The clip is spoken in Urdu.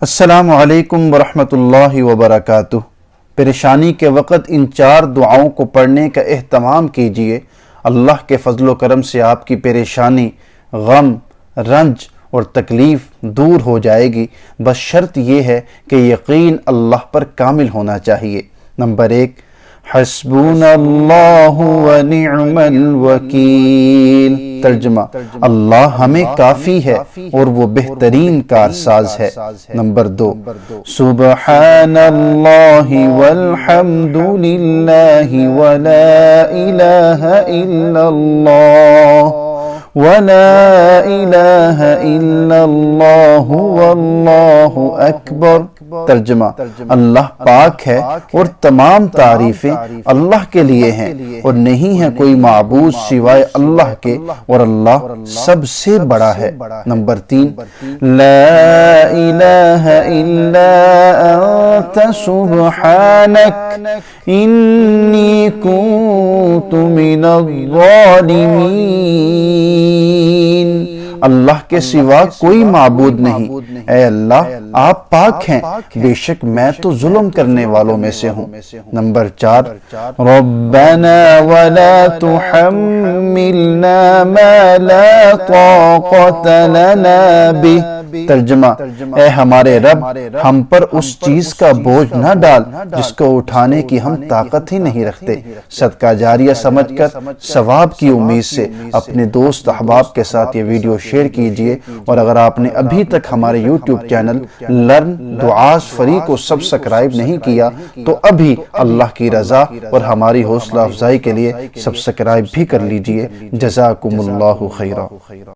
السلام علیکم ورحمۃ اللہ وبرکاتہ۔ پریشانی کے وقت ان 4 دعاؤں کو پڑھنے کا اہتمام کیجئے۔ اللہ کے فضل و کرم سے آپ کی پریشانی، غم، رنج اور تکلیف دور ہو جائے گی، بس شرط یہ ہے کہ یقین اللہ پر کامل ہونا چاہیے۔ نمبر 1، حسبنا اللہ ونعم الوکیل۔ ترجمہ: اللہ ہمیں کافی ہے اور وہ بہترین کارساز ہے۔ نمبر 2، سبحان اللہ والحمد للہ ولا الہ الا اللہ ولا الہ الا اللہ واللہ اکبر۔ ترجمہ: اللہ پاک ہے اور تمام تعریفیں اللہ کے لیے ہیں اور نہیں ہے کوئی معبود سوائے اللہ کے اور اللہ سب سے بڑا ہے۔ نمبر 3، لا الہ الا انت سبحانک انی کنت من الظالمین۔ اللہ کے سوا کوئی معبود نہیں، اے اللہ آپ پاک ہیں، بے شک میں تو ظلم کرنے والوں میں سے ہوں۔ نمبر 4، ربنا ولا تحملنا ما لا طاقت لنا به۔ ترجمہ: اے ہمارے رب ہم پر اس چیز کا بوجھ نہ ڈال جس کو اٹھانے کی ہم طاقت ہی نہیں رکھتے۔ صدقہ جاریہ سمجھ کر ثواب کی امید سے اپنے دوست احباب کے ساتھ یہ ویڈیو شیئر کیجئے، اور اگر آپ نے ابھی تک ہمارے یوٹیوب چینل لرن دعاز فری کو سبسکرائب نہیں کیا تو ابھی اللہ کی رضا اور ہماری حوصلہ افزائی کے لیے سبسکرائب بھی کر لیجئے۔ جزاکم اللہ خیرا۔